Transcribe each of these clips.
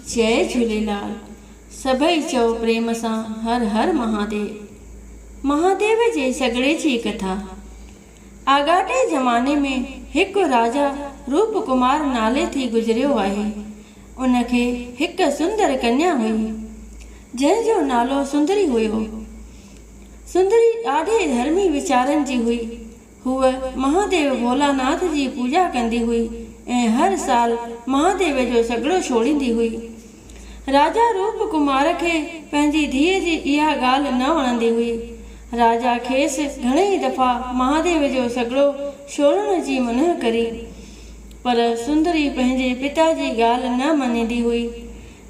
जय झूलेलाल। सभई चओ प्रेम सां हर हर महादेव। महादेव जे सॻिड़े जी कथा। आगाटे ज़माने में हिकु राजा रूप कुमार नाले थी गुज़रियो आहे। उनखे हिकु सुंदर कन्या हुई जंहिंजो नालो सुंदरी हुयो। सुंदरी ॾाढे धर्मी वीचारनि जी हुई। हूअ महादेव भोलानाथ जी पूजा कंदी हुई ऐं हर साल महादेव जो सॻिड़ो छोड़ींदी हुई। राजा रूप कुमार खे पंहिंजी धीअ जी इहा ॻाल्हि न वणंदी हुई। राजा खेसि घणेई दफ़ा महादेव जो सॻिड़ो छोड़ण जी मना करी, पर सुंदरी पंहिंजे पिता जी ॻाल्हि न मञींदी हुई।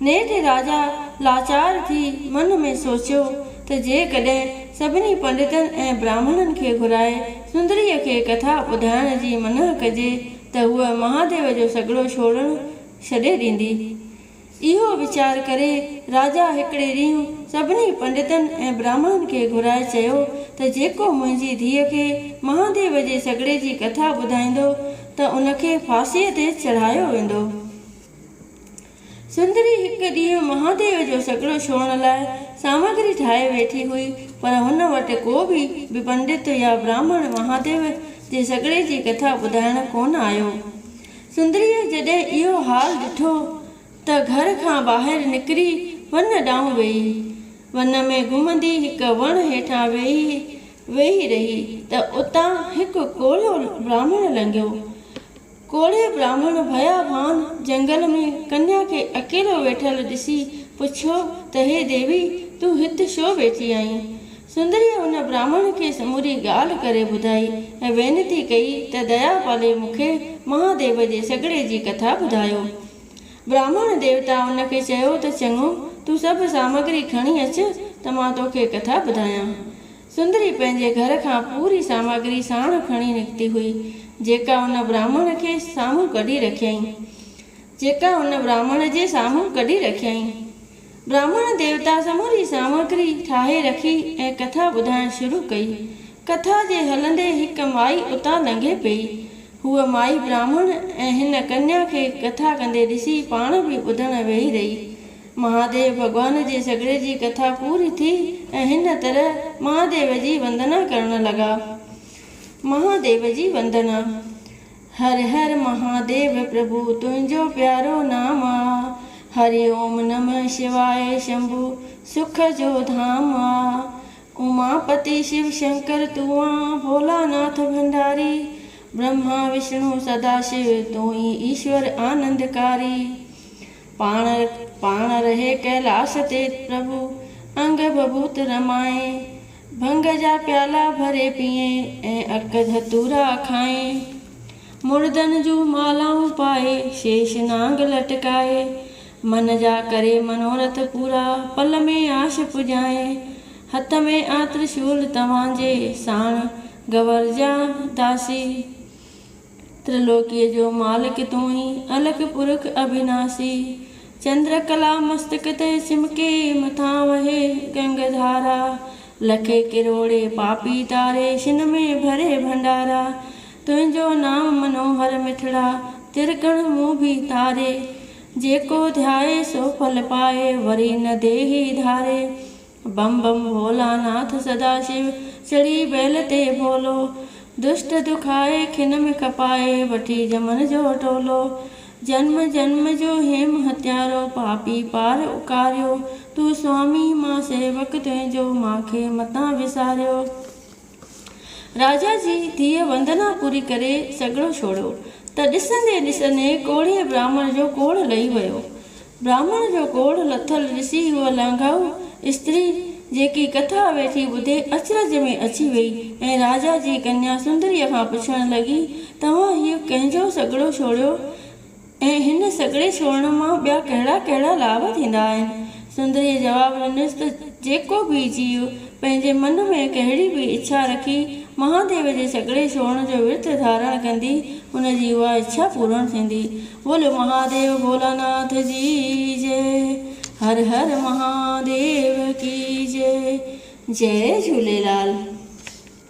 नेठि राजा लाचार थी मन में सोचियो त जेकॾहिं सभिनी पंडितनि ऐं ब्राह्मणनि खे घुराए सुंदरीअ खे कथा ॿुधाइण जी मना कजे त हूअ महादेव जो सॻिड़ो छोड़णु छॾे ॾींदी। इहो वीचार करे राजा हिकिड़े ॾींहुं सभिनी पंडितनि ऐं ब्राह्मणनि खे घुराए चयो त जेको मुंहिंजी धीअ खे महादेव जे सॻिड़े जी कथा ॿुधाईंदो त उनखे फांसीअ ते चढ़ायो वेंदो। सुंदरी हिकु ॾींहुं महादेव जो सॻिड़ो छोड़ण लाइ सामग्री ठाहे वेठी हुई, पर हुन वटि को बि पंडित या ब्राह्मण महादेव जे सॻिड़े जी कथा ॿुधाइण कोन आयो। सुंदरीअ जॾहिं इहो हाल ॾिठो त घर खां ॿाहिरि निकिरी वन ॾांहुं वेई। वन में घुमंदी हिकु वण हेठां वेही रही त उतां हिकु कोढ़ियो ब्राह्मण लंघियो। कोढ़े ब्राह्मण भयाभान जंगल में कन्या खे अकेलो वेठल ॾिसी पुछियो त हे देवी, तूं हिते छो वेठी आहीं? सुंदरीअ हुन ब्राह्मण खे समूरी ॻाल्हि करे ॿुधाई ऐं वेनती कई त दया पाले मूंखे महादेव जे सॻिड़े जी कथा ॿुधायो। ब्राह्मण देवता उनखे चयो त चङो, तूं सभु सामग्री खणी अच त मां तोखे कथा ॿुधायां। सुंदरी पंहिंजे घर खां पूरी सामग्री साण खणी निकिती हुई, जेका हुन ब्राह्मण खे साम्हूं कढी रखियईं। ब्राह्मण देवता समूरी सामग्री ठाहे रखी ऐं कथा ॿुधाइण शुरू कई। कथा जे हलंदे हिकु माई उतां लंघे पई। हूअ माई ब्राह्मण ऐं हिन कन्या खे कथा कंदे ॾिसी पाण बि ॿुधण वेही रही। महादेव भॻवान जे सॻिड़े जी कथा पूरी थी ऐं हिन तरह महादेव जी वंदना करण लॻा। महादेव जी वंदना। हर हर महादेव प्रभु तुंहिंजो प्यारो नाम आ। हरि ओम नमः शिवाय शंभु सुख जो धाम आ। उमापति शिव शंकर तूं आ। भोलानाथ भंडारी ब्रह्मा विष्णु सदाशिव तूं ई ईश्वर आनंदकारी। पाण रहे कैलाश ते प्रभु अंग बभूत रमाए। भंग जा प्याला भरे पिए ऐं अक धतूरा खाए। मुर्दन जूं मालाऊं पाए शेष नांग लटकाए। मन जा करे मनोरथ पूरा पल में आश पुॼाए। हथ में आ त्रिशूल तव्हांजे साण गवरजा दासी। त्रिलोकीअ जो मालिक तूं ई अलख पुरख अविनाशी। चंद्रकला मस्तक ते चिमके मथां वहे गंगधारा। लखे किरोड़े पापी तारे छिन में भरे भंडारा। तुंहिंजो नाम मनोहर मिठड़ा तिरगण मूं बि तारे। जेको ध्याए सो फल पाए वरी न देहि धारे। बम बम भोलानाथ सदाशिव चढ़ी बैल ते भोलो। दुष्ट दुखाए खिन में खपाए वठी जमन जो टोलो। जन्म जन्म जो हेम हत्यारो पापी पार उकारियो। तूं स्वामी मां सेवक तुंहिंजो मांखे मतां विसारियो। राजा जी धीअ वंदना पूरी करे सॻिड़ो छोड़ियो त ॾिसंदे कोढ़े ब्राह्मण जो कोढ़ लही वियो। ब्राह्मण जो कोढ़ लथल ॾिसी हूअ लांघाऊ स्त्री जेकी कथा वेठी ॿुधे अचरज में अची वई ऐं राजा जी कन्या सुंदरीअ खां पुछण लॻी, तव्हां हीउ कंहिंजो सॻिड़ो छोड़ियो ऐं हिन सॻिड़े छोड़ण मां ॿिया कहिड़ा कहिड़ा लाभ थींदा आहिनि? सुंदरीअ जवाबु ॾिनसि त जेको बि जीव पंहिंजे मन में कहिड़ी बि इच्छा रखी महादेव जे सॻिड़े छोड़ण जो विर्त धारण कंदी उनजी उहा इच्छा पूर्ण थींदी। बोलो महादेव भोलानाथ जी जय। हर हर महादेव की जय। जय झूलेलाल।